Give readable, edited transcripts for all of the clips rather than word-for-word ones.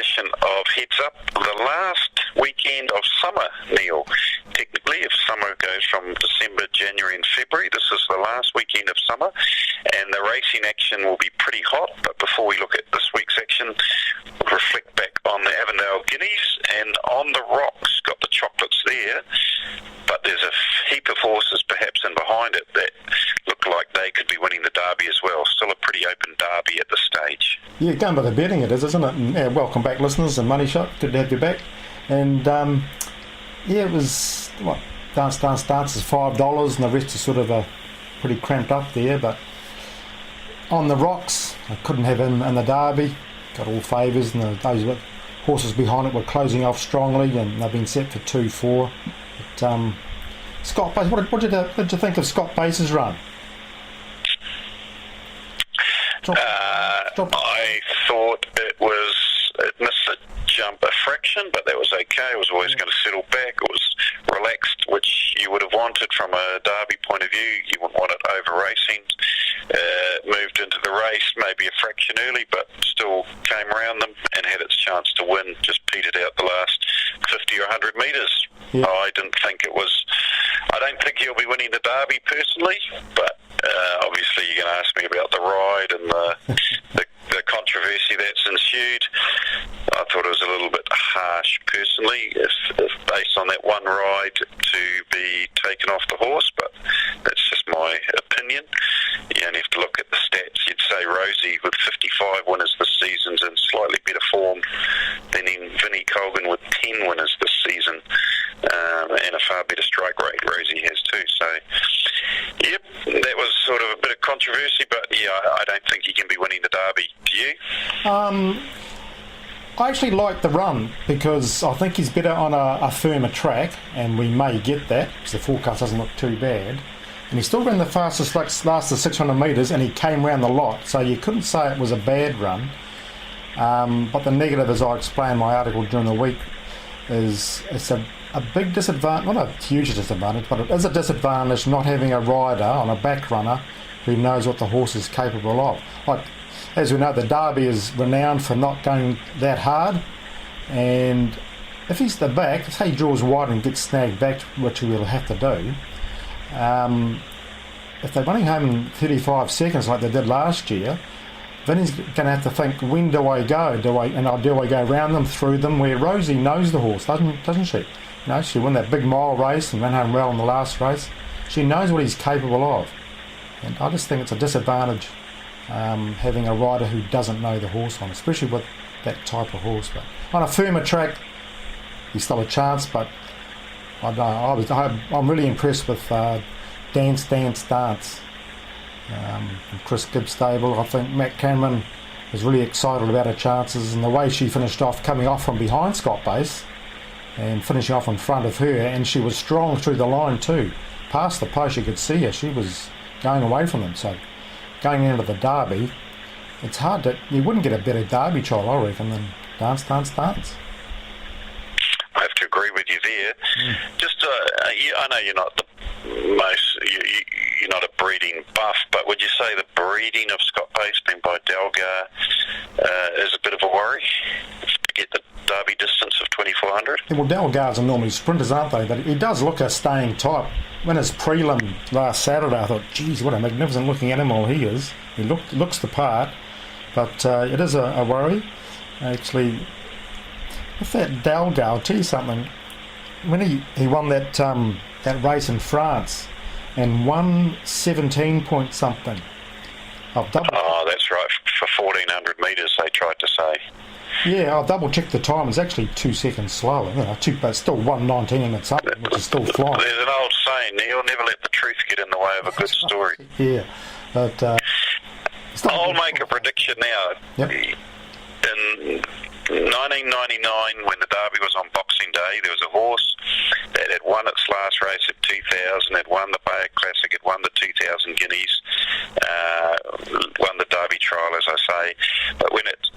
edition of Heads Up, the last weekend of summer, Neil. Technically, if summer goes from December, January and February, this is the last weekend of summer, and the racing action will be pretty hot. But before we look at this week's action, we'll reflect back on the Avondale Guineas, and On the Rocks got the chocolates there, but there's a heap of horses perhaps in behind it that look like they could be winning the Derby as well. Still a pretty open Derby at this stage. Yeah, going by the betting it is, isn't it? And, welcome back, listeners, and Money Shot. Good to have you back. And it was Dance is $5, and the rest is sort of pretty cramped up there. But On the Rocks, I couldn't have him in the Derby. Got all favours, and those horses behind it were closing off strongly, and they've been set for 2-4. But Scott Bace, what did you think of Scott Bace's run? I thought it missed a jump a fraction, but that was okay. It was always going to settle back. It was relaxed, which you would have wanted from a Derby point of view. You wouldn't want it over racing. Moved into the race maybe a fraction early, but still came around them and had its chance to win. Just petered out the last 50 or 100 metres. Yeah. I don't think he'll be winning the Derby personally, but obviously you're going to ask me about the ride and the controversy that's ensued. I thought it was a little bit harsh personally, if based on that one ride to be taken off the horse, but that's just my opinion. You only have to look at the stats. You'd say Rosie with 55 winners this season's in slightly better form than in Vinnie Colgan with 10 winners this season, and a far better strike rate Rosie has too. So, yep, that was sort of a bit of controversy, but yeah, I don't think he can be winning the Derby. Do you? I actually like the run because I think he's better on a firmer track, and we may get that because the forecast doesn't look too bad. And he still ran the fastest last 600 metres, and he came round the lot, so you couldn't say it was a bad run. But the negative, as I explained in my article during the week, is it's a big disadvantage, not a huge disadvantage, but it is a disadvantage not having a rider on a back runner who knows what the horse is capable of. Like, as we know, the Derby is renowned for not going that hard, and if he's the back, say he draws wide and gets snagged back, which he will have to do, if they're running home in 35 seconds like they did last year, then he's going to have to think, when do I go? Do I go around them, through them? Where Rosie knows the horse, doesn't she? You know, she won that big mile race and ran home well in the last race. She knows what he's capable of, and I just think it's a disadvantage having a rider who doesn't know the horse on, especially with that type of horse. But on a firmer track, he's still a chance. But I'm really impressed with Dance from Chris Gibbs stable. I think Matt Cameron is really excited about her chances, and the way she finished off, coming off from behind Scott Bace and finishing off in front of her, and she was strong through the line too. Past the post you could see her, she was going away from them. So going into the Derby, it's hard you wouldn't get a better Derby trial, I reckon, than Dance. I have to agree with you there. Just, I know you're not you're not a breeding buff, but would you say the breeding of Scott Bace being by Dalgar is a bit of a worry to get the Derby distance of 2,400? Yeah, well, Dalgars are normally sprinters, aren't they? But he does look a staying type. When his prelim last Saturday, I thought, geez, what a magnificent looking animal he is. He looks the part, but it is a worry. Actually, with that Dalgar, I'll tell you something. When he won that race in France and won 17 point something. Oh, that's right. For 1,400 metres, they tried to say. Yeah, I'll double check the time. It's actually 2 seconds slower. But still 1:19 and something, which is still flying. There's an old saying, Neil, never let the truth get in the way of a good story. Yeah, but I'll make a prediction now. Yep. In 1999, when the Derby was on Boxing Day, there was a horse that had won its last race at 2,000, had won the Bayer Classic, had won the 2,000 Guineas, won the Derby trial, as I say. But when it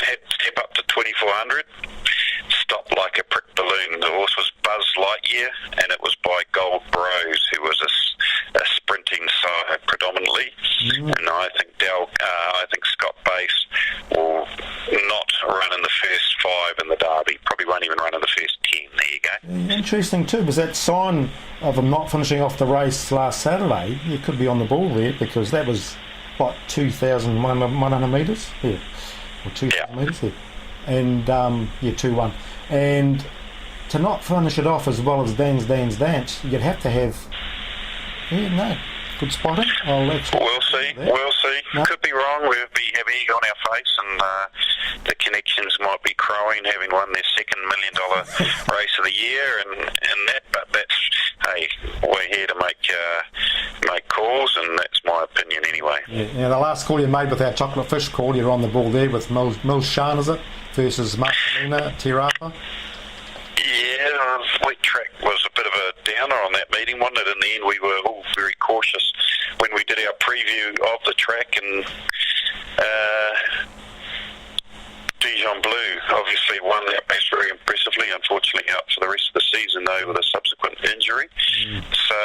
had to step up to 2,400, stopped like a prick balloon. The horse was Buzz Lightyear, and it was by Gold Bros, who was a sprinting sire predominantly. And I think Scott Bace will not run in the first even running the first 10. There you go. Interesting too, because that sign of him not finishing off the race last Saturday, he could be on the ball there, because that was, what, 2,100 metres? Yeah, or 2,000 metres, yeah. And, 2-1. And to not finish it off as well as Dance, you'd have to have, good spotting. We'll see. No. Could be wrong. We'll have egg on our face, and the Connections might be crowing, having won their second $1 million race of the year, and that. But that's, hey, we're here to make calls, and that's my opinion anyway. Yeah. The last call you made with our chocolate fish call, you're on the ball there with Mills Shan, is it, versus Marcelina Tirapa? Yeah, Wet Track was a bit of a downer on that meeting, wasn't it? In the end, we were all very cautious when we did our preview of the track, and Dijon Bleu obviously won that race very impressively, unfortunately out for the rest of the season though with a subsequent injury. So,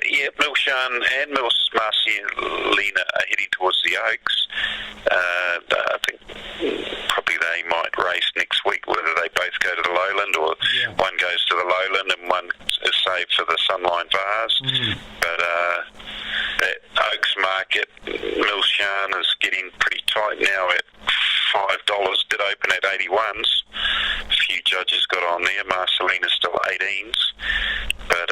yeah, Milshan and Marcelina are heading towards the Oaks. I think probably they might race next week, whether they both go to the Lowland or one goes to the Lowland and one is saved for the Sunline Vars. But that Oaks market, Milshan is getting pretty tight now at $5. Did open at 81s. A few judges got on there. Marcelina's still 18s. But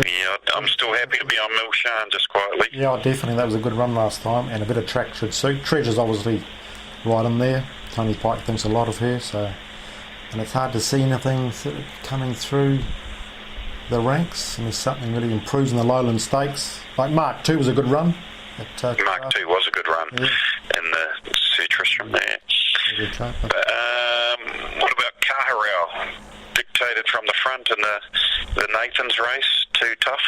yeah, I'm still happy to be on Milshan just quietly. Yeah, definitely. That was a good run last time, and a bit of track should suit. Treasure's obviously right in there. Tony Pike thinks a lot of her, so, and it's hard to see anything coming through the ranks, and there's something really improves in the Lowland Stakes. Like Mark 2 was a good run. Mark 2 was a good run in the Citrus from there. What about Kaharau? Dictated from the front in the Nathan's race, too tough?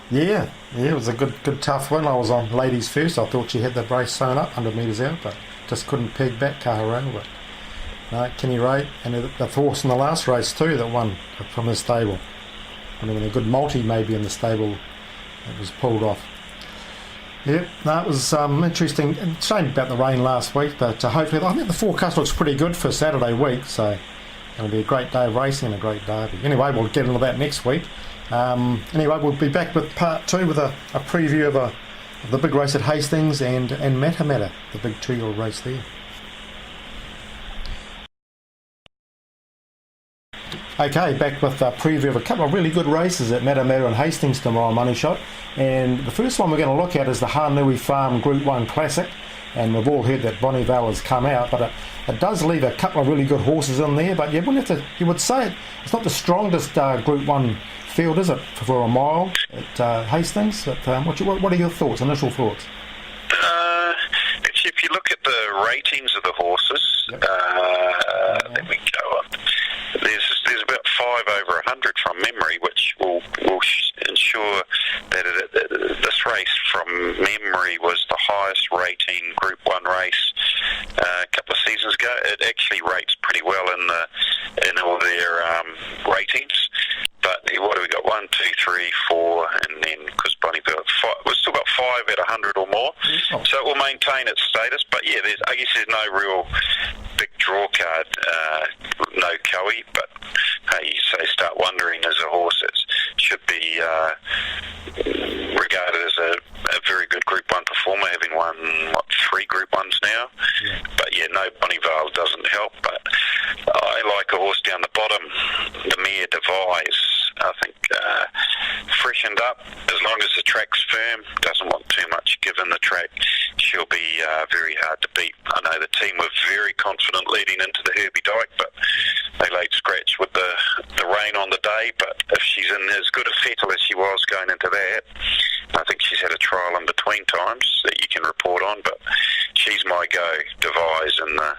Yeah, it was a good tough one. I was on ladies first. I thought she had the race sewn up 100 metres out, but just couldn't peg back Kaharau. But no, Kenny Ray, and the horse in the last race too that won from the stable. I mean, a good multi maybe in the stable that was pulled off. Yep, no, it was interesting. Shame about the rain last week, but hopefully, I think the forecast looks pretty good for Saturday week, so it'll be a great day of racing and a great derby. Anyway, we'll get into that next week. Anyway, we'll be back with part 2 with a preview of the big race at Hastings and Matamata, the big 2-year-old race there. Okay, back with a preview of a couple of really good races at Matamata and Hastings tomorrow, Money Shot. And the first one we're going to look at is the Hanui Farm Group 1 Classic. And we've all heard that Bonneville has come out, but it does leave a couple of really good horses in there. But you would say it's not the strongest Group 1 field, is it, for a mile at Hastings? But, what are your thoughts, initial thoughts? If you look at the ratings of the horses, let me go on. There's about 5 over 100 from memory, which will ensure that this race from memory was the highest rating Group 1 race a couple of seasons ago. It actually rates pretty well in all their ratings. But what do we got? 1, 2, 3, 4, and then because Bonneville, we've still got 5 at 100 or more, so it will maintain its status. But yeah, I guess there's no real big draw card, no Cowie. But hey, so start wondering as a horse that should be regarded as a very good Group 1 performer, having won 3 Group 1s now. But yeah, no Bonneville doesn't help. But I like a horse down the bottom, the mare Devise. I think freshened up, as long as the track's firm, doesn't want too much given the track, she'll be very hard to beat. I know the team were very confident leading into the Herbie Dyke, but they laid scratch with the rain on the day. But if she's in as good a fettle as she was going into that, I think she's had a trial in between times that you can report on, but she's my go, Devise in the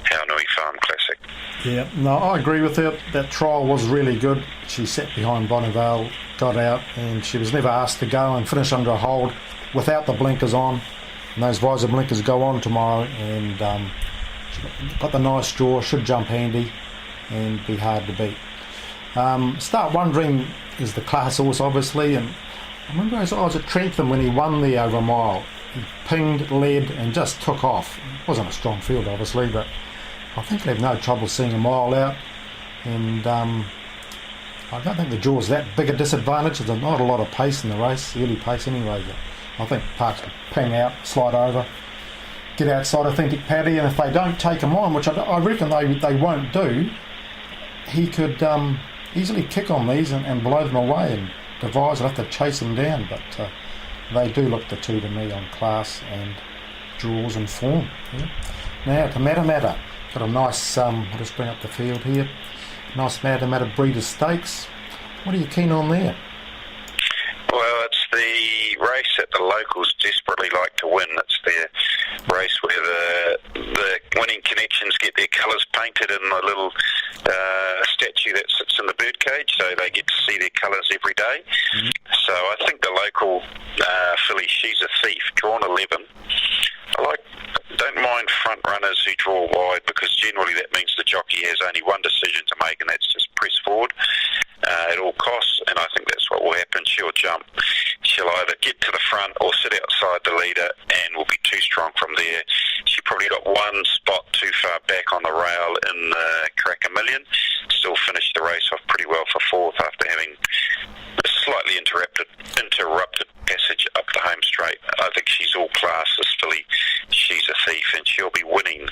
Hanui Farm Classic. Yeah, no, I agree with her. That trial was really good. She sat behind Bonneville, got out, and she was never asked to go and finish under a hold without the blinkers on. And those visor blinkers go on tomorrow, and she got the nice draw, should jump handy and be hard to beat. Start Wondering is the class horse, obviously, and I remember I was at Trentham when he won the over a mile. He pinged, led, and just took off. It wasn't a strong field, obviously, but I think he'll have no trouble seeing a mile out. and I don't think the draw's that big a disadvantage. There's not a lot of pace in the race, early pace anyway. I think Parks will ping out, slide over, get outside Authentic Paddy, and if they don't take him on, which I reckon they won't do, he could easily kick on these and blow them away, and Devise will have to chase them down. But they do look the two to me on class and draws and form. Yeah. Now to Matamata. Got a nice, I'll just bring up the field here, nice Matamata Breeders' Stakes. What are you keen on there? Well, it's the race that the locals desperately like to win. It's the race where the winning connections get their colours painted in the little statue that sits in the birdcage, so they get to see their colours every day. Mm-hmm. So I think the local filly, She's a Thief, drawn 11. Don't mind front runners who draw wide, because generally that means the jockey has only one decision to make, and that's just press forward at all costs, and I think that's what will happen. She'll jump. She'll either get to the front or sit outside the leader and will be too strong from there. She probably got one spot too far back on the rail in the Crack A Million. Still finished the race off pretty well for fourth after having a slightly interrupted passage up the home straight. I think she's all class, this filly. She's a Thief, and she'll be winning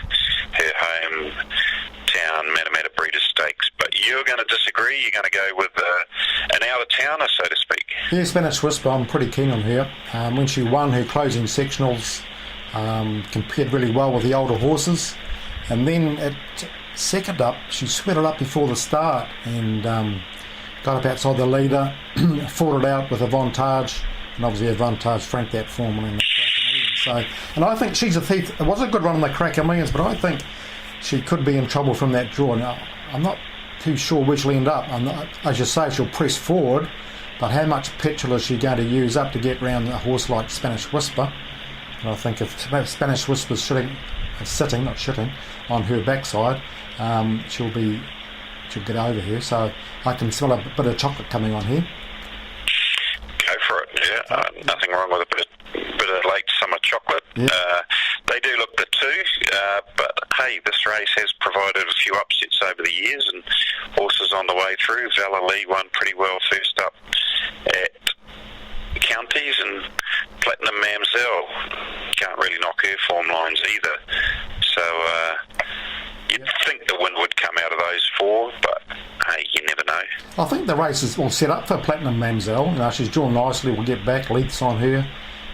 her hometown Matamata Breeders' Stakes. But you're going to disagree. You're going to go with an out-of-towner, so to speak. Yeah, Spanish Whisper, I'm pretty keen on her. When she won her closing sectionals, compared really well with the older horses. And then at second up, she sweated up before the start and got up outside the leader, fought it out with Avantage, and obviously Avantage franked that form in the Crack A Millions. So, and I think She's a Thief. It was a good run in the Crack A Millions, but I think she could be in trouble from that draw. Now, I'm not too sure where she'll end up. As you say, she'll press forward, but how much petrol is she going to use up to get round a horse like Spanish Whisper? And I think if Spanish Whisper's sitting on her backside, she'll get over here. So I can smell a bit of chocolate coming on here. Go for it. Yeah, nothing wrong with a bit of late summer chocolate. Yeah. They do look the two, but hey, this race has provided a few upsets over the years, and horses on the way through. Valor Lee won pretty well first up at Counties, and Platinum Mamselle can't really knock her form lines either. So you'd think the win would come out of those four, but hey, you never know. I think the race is all set up for Platinum Mamselle. She's drawn nicely. We'll get back leads on her,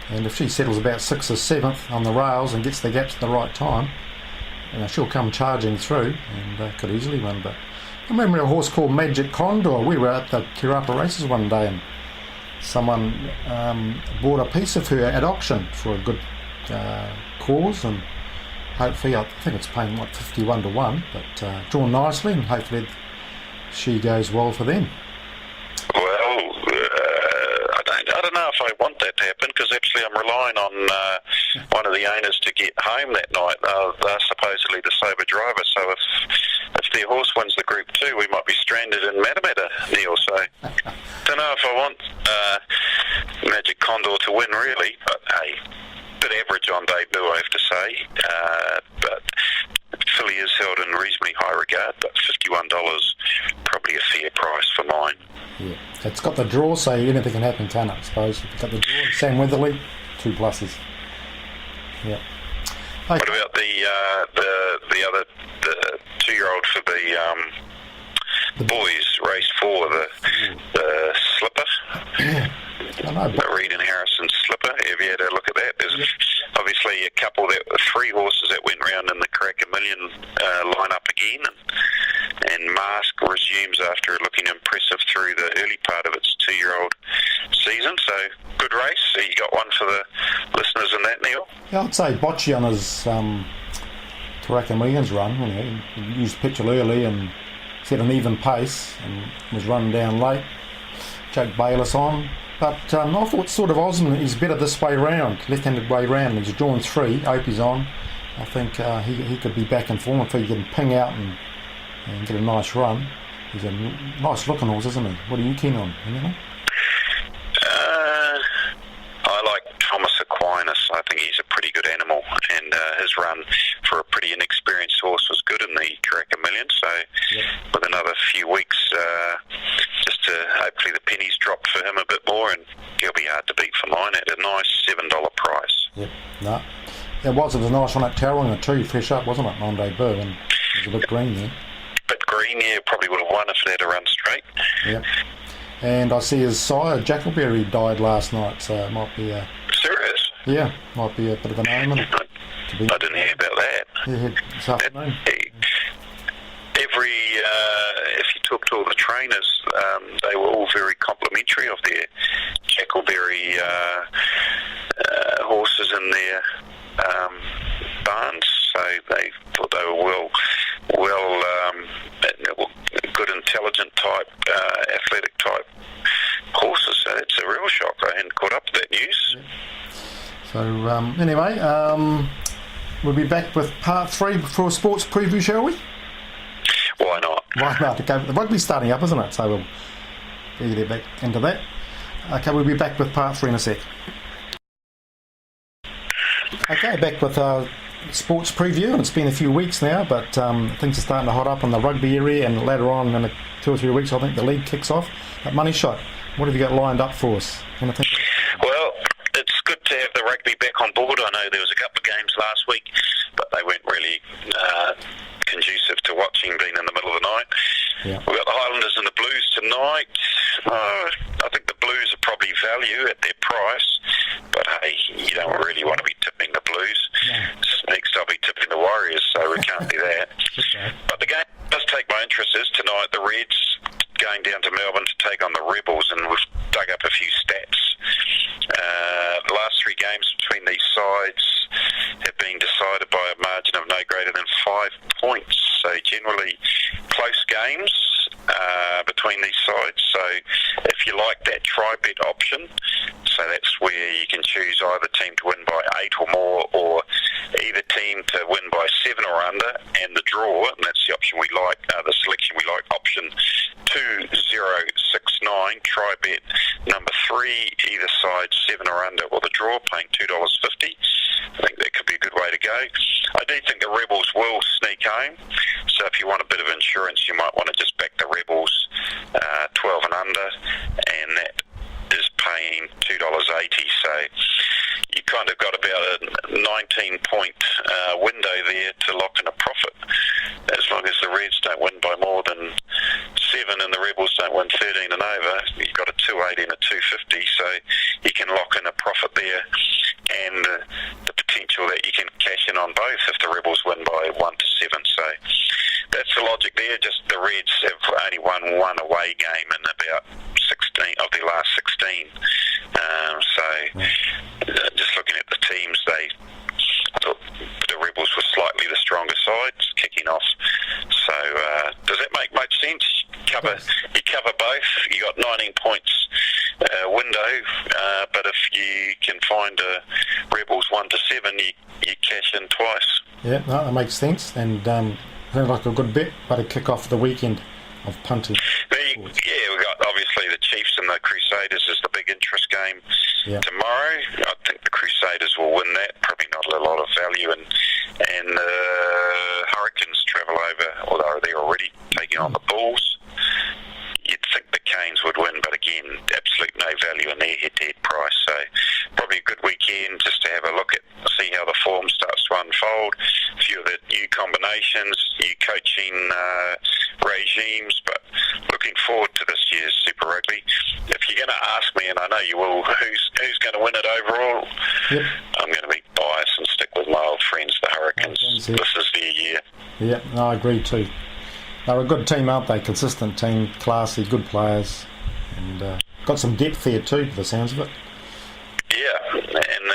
and if she settles about 6th or 7th on the rails and gets the gaps at the right time, she'll come charging through and could easily win. But I remember a horse called Magic Condor. We were at the Kirapa races one day, and someone bought a piece of her at auction for a good cause, and hopefully, I think it's paying 51 to 1, but drawn nicely, and hopefully she goes well for them. Well, I don't know if I want that to happen, because actually I'm relying on one of the owners to get home that night. They're supposedly the sober driver, so if their horse wins the Group 2, we might be stranded in Matamata, Neil. So don't know if I want Magic Condor to win, really, but hey, bit average on debut, I have to say, but filly is held in reasonably high regard, but $51, probably a fair price for mine. Yeah, it's got the draw, so anything can happen, can't it, I suppose? It's got the draw. Sam Weatherly, 2 pluses. Yeah. Okay. What about the other 2-year-old for the boys, race 4, the Slipper? Yeah. The Reed and Harrison Slipper. Have you had a look at that? There's obviously a 3 horses that went round in the Crack A Million line up again, and Mask resumes after looking impressive through the early part of its 2-year-old season. So good race. So you got one for the listeners in that, Neil? Yeah, I'd say Bocce on his Crack A Millions run. He used petrol early and set an even pace and was running down late. Jake Bayliss on. But I thought sort of Osmond is better this way round, left-handed way round. He's drawn 3, Opie's on. I think he could be back in form if he can ping out and get a nice run. He's a nice looking horse, isn't he? What are you keen on? Anything? I like Thomas Aquinas. I think he's a pretty good animal, and his run for a pretty inexperienced horse was good in the Karaka Million. So with another few weeks, just to hopefully the pennies drop for him a bit more, and he'll be hard to beat for mine at a nice $7 price. Yep, no. It was a nice one at Tauranga too, fresh up, wasn't it, on debut, and it was a bit green there. Bit green, yeah, probably would have won if it had a run straight. Yep. And I see his sire, Jackleberry, died last night, so it might be a... Serious? Yeah, might be a bit of an omen. I didn't hear about that. Yeah, this afternoon. If you talk to all the trainers, they were all very complimentary of their Jackleberry horses in their barns, so they thought they were good, intelligent type, athletic type horses. So it's a real shock. I hadn't caught up with that news. Yeah. So anyway, we'll be back with part 3 for a sports preview, shall we? Why not? Why not? Okay, the rugby's starting up, isn't it? So we'll get back into that. Okay, we'll be back with part 3 in a sec. Okay, back with our sports preview, and it's been a few weeks now, but things are starting to hot up in the rugby area, and later on in 2 or 3 weeks I think the league kicks off. But Money Shot, what have you got lined up for us? Anything? Well, it's good to have the rugby back on board. I know there was a couple of games last week, but they weren't really conducive to watching, being in the middle of the night. Yeah. We've got the Highlanders and the Blues tonight. I think the Blues are probably value at their price, but hey, you don't really want to be tipping the Blues. No. Next I'll be tipping the Warriors, so we can't do that. Okay. But the game does take my interest is tonight, the Reds going down to Melbourne to take on the Rebels, and we've dug up a few stats. The last 3 games between these sides have been decided by a margin of no greater than 5 points, so generally close games between these sides. So if you like that try-bet option, so that's where you can choose either team to win by 8 or more, or either team to win by 7 or under, and the draw, and that's the option we like, the selection we like, option 2069, try bet number 3, either side 7 or under, or the draw, paying $2.50. I think that could be a good way to go. I do think the Rebels will sneak home, so if you want a bit of insurance, you might want to just back the Rebels 12 and under, and that is paying $2.80. So you kind of got about a 19-point window there to lock in a profit. As long as the Reds don't win by more than 7 and the Rebels don't win 13 and over, you've got a 280 and a 250, so you can lock in a profit there, and the potential that you can cash in on both if the Rebels win by 1 to 7. So that's the logic there. Just the Reds have only won one away game in about 16 of their last 16. Just looking at the teams, I thought the Rebels were slightly the stronger side kicking off. So does that make much sense? You cover both. You got 19 points window, but if you can find a Rebels 1 to 7, you cash in twice. Yeah, no, that makes sense, and sounds like a good bet, but a kick off the weekend of punting. We've got obviously the Chiefs and the Crusaders is the big interest game tomorrow. I think the Crusaders will win that. Probably not a lot of value, and the Hurricanes travel over, although they're already taking on the Bulls. You'd think the Canes would win, but again, absolute no value in their head-to-head price. So probably a good weekend just to have a look at, see how the form starts to unfold. A few of the new combinations, new coaching regimes, but looking forward to this year's Super Rugby. If you're going to ask me, and I know you will, who's going to win it overall, I'm going to be biased and stick with my old friends, the Hurricanes. This is their year. Yeah, no, I agree too. They're a good team, aren't they? Consistent team, classy, good players, and got some depth there too, to the sounds of it. Yeah, and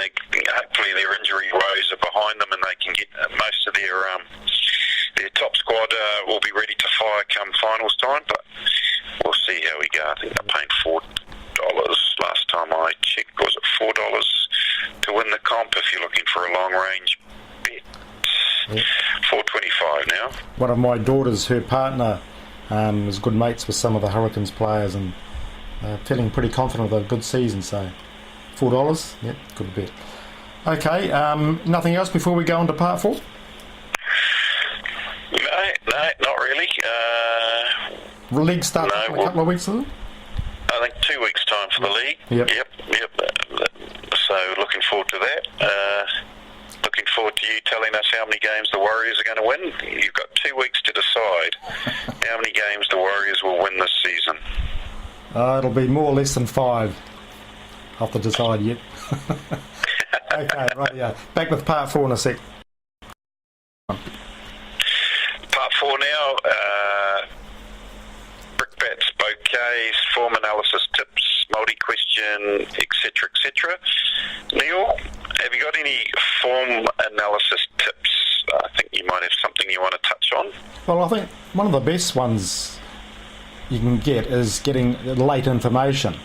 hopefully their injury woes are behind them, and they can get most of their top squad will be ready to fire come finals time. But we'll see how we go. I think they're paying $4 last time I checked. Was it $4 to win the comp if you're looking for a long range bet? Yeah. $4.25 now. One of my daughters, her partner, is good mates with some of the Hurricanes players, and feeling pretty confident of a good season. So $4, yep, good bet. Okay, nothing else before we go on to part 4? No, not really. The league starts in a couple of weeks, is it? I think 2 weeks' time for the league. Yep. So looking forward to that. Looking forward to you telling us how many games the Warriors are going to win. You've got 2 weeks to decide how many games the Warriors will win this season. It'll be more or less than 5. I'll have to decide yet. Okay, right, yeah. Back with part 4 in a sec. Part 4 now. Brickbats, bouquets, form analysis tips, multi-question, etc., etc. Neil, have you got any form analysis tips? I think you might have something you want to touch on. Well, I think one of the best ones you can get is getting late information.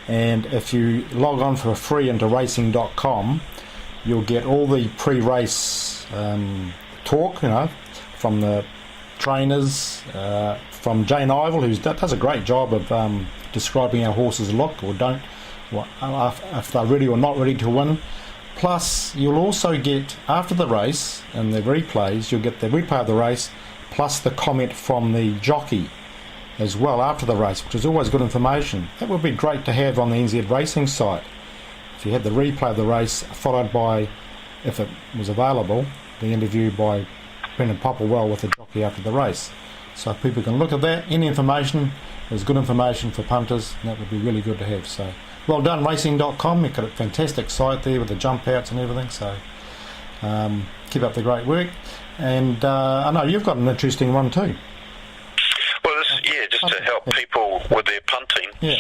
And if you log on for free into racing.com, you'll get all the pre-race talk, from the trainers, from Jane Ivel, who does a great job of describing how horses look or don't, if they're ready or not ready to win. Plus, you'll also get, after the race, and the replays, you'll get the replay of the race, plus the comment from the jockey as well after the race, which is always good information. That would be great to have on the NZ Racing site. If you had the replay of the race, followed by, if it was available, the interview by Brendan Popplewell with the jockey after the race. So people can look at that. Any information is good information for punters, and that would be really good to have. So well done, racing.com. You've got a fantastic site there with the jump outs and everything. So keep up the great work. And I know you've got an interesting one too. Well, just to help people with their punting. Yeah.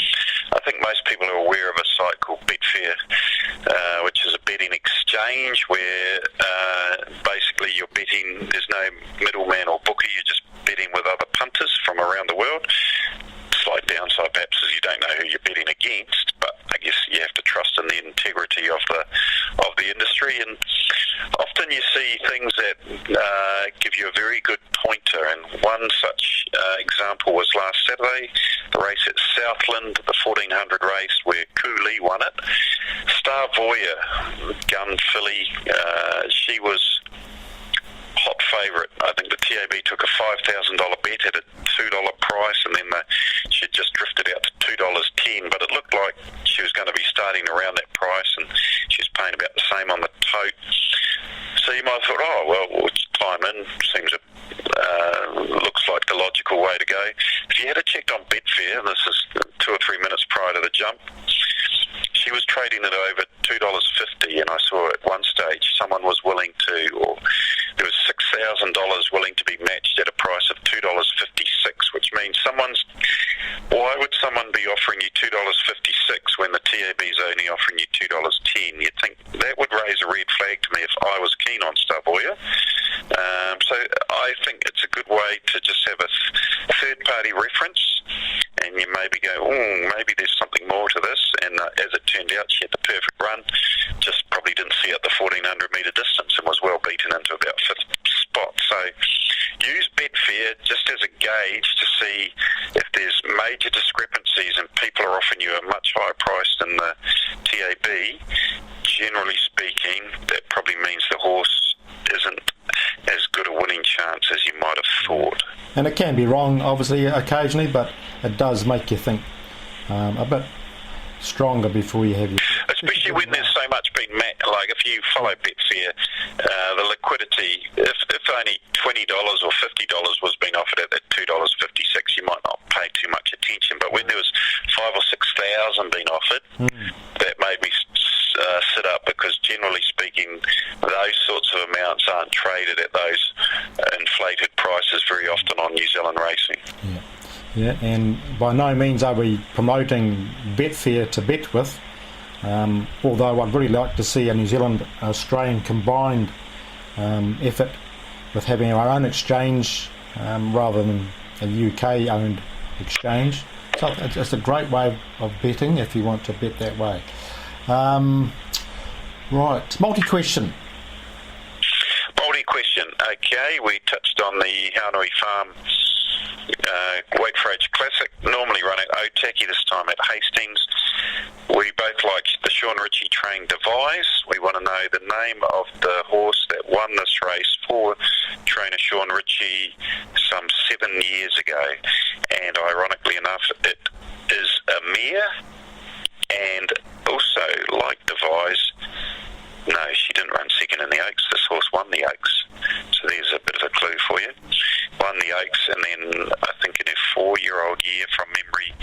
I think most people are aware of a site called Betfair, which is a betting exchange where basically you're betting, there's no middleman or bookie, you're just betting with other punters from around the world. Slight downside perhaps is you don't know who you're betting against, but I guess you have to trust in the integrity of the industry, and often you see things that give you a very good pointer, and one such example was last Saturday, the race at Southland, the 1400 race where Cooley won it. Star Voya, gun filly, she was hot favourite. I think the TAB took a $5,000 bet at a $2 price, and then she just drifted out to $2.10, but it looked like she was going to be starting around that price, and she was paying about the same on the tote. So you might have thought, we'll climb in, looks like the logical way to go. If you had checked on Betfair, and this is 2 or 3 minutes prior to the jump, she was trading it over $2.50, and I saw at one stage someone was willing to, or there was $6,000 willing to be matched at a price of $2.56, which means why would someone be offering you $2.56 when the TAB is only offering you $2.10? You'd think that would raise a red flag to me if I was keen on Starboya. So I think it's a good way to just have a third-party reference, and you maybe go, maybe there's something more to this. And as it turned out, she had the perfect run, just probably didn't see out the 1400 metre distance and was well beaten into about 5th spot. So use Betfair just as a gauge to see if there's major discrepancies and people are offering you a much higher price than the TAB. Generally speaking, that probably means the horse isn't as good a winning chance as you might have thought. And it can be wrong, obviously, occasionally, but it does make you think a bit stronger before you have your... Especially when there's so much being like if you follow Betfair, the liquidity, if only $20 or $50 was being offered at that $2.56, you might not pay too much attention. But when there was 5,000 or 6,000 being offered, that made me sit up, because generally speaking, those sorts of amounts aren't traded at those inflated prices very often on New Zealand racing. Yeah, and by no means are we promoting Betfair to bet with, although I'd really like to see a New Zealand Australian combined effort with having our own exchange rather than a UK owned exchange. So it's a great way of betting if you want to bet that way. Right, multi-question. Multi-question, okay, we touched on the Haunui Farm Wait for Age Classic, normally run at Otaki, this time at Hastings. We both like the Sean Ritchie trained Devise. We want to know the name of the horse that won this race for trainer Sean Ritchie some 7 years ago, and ironically enough, it is a mare, and also, like Devise, no, she didn't run second in the Oaks. This horse won the Oaks. So there's a bit of a clue for you. Won the Oaks, and then I think in her 4-year-old year, from memory,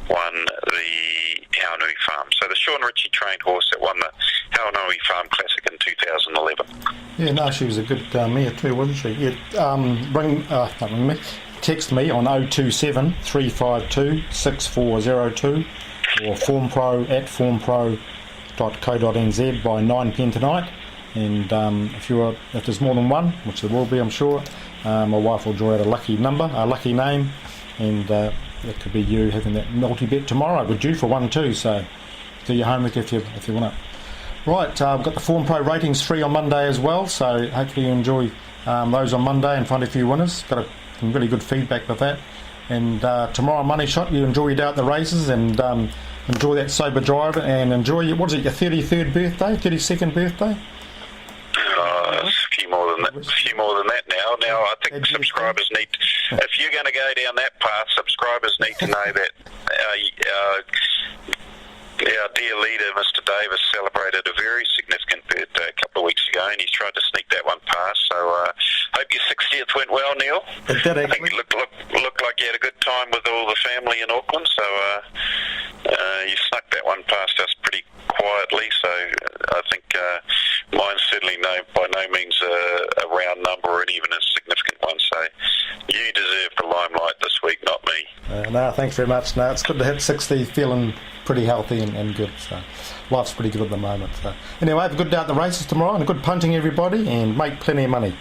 won the Haunui Farm. So the Sean Ritchie trained horse that won the Haunui Farm Classic in 2011. Yeah, no, she was a good mare too, wasn't she? Yeah, text me on 027 352 6402 or formpro@formpro.co.nz by 9 p.m. tonight. And if there's more than one, which there will be, I'm sure, my wife will draw out a lucky number, a lucky name, and that could be you having that multi-bet tomorrow. We're due for one too, so do your homework if you want to. Right, I've got the Form Pro ratings free on Monday as well, so hopefully you enjoy those on Monday and find a few winners. Got some really good feedback with that. And tomorrow Money Shot, you enjoy your day at the races and enjoy that sober drive and enjoy your 33rd birthday, 32nd birthday? It's a few more than that now. Now I think subscribers need, if you're going to go down that path, subscribers need to know that our dear leader, Mr. Davis, celebrated a very significant birthday a couple of weeks ago, and he's tried to sneak that one past. So hope your 60th went well, Neil. It did, actually. I think you looked like you had a good time with all the family in Auckland, so you snuck that one past us pretty quietly. So I think mine's certainly by no means a round number or even a significant one. So you deserve the limelight this week, not me. No, thanks very much. No, it's good to hit 60 feeling pretty healthy and good. So life's pretty good at the moment. So anyway, have a good day at the races tomorrow and good punting, everybody, and make plenty of money.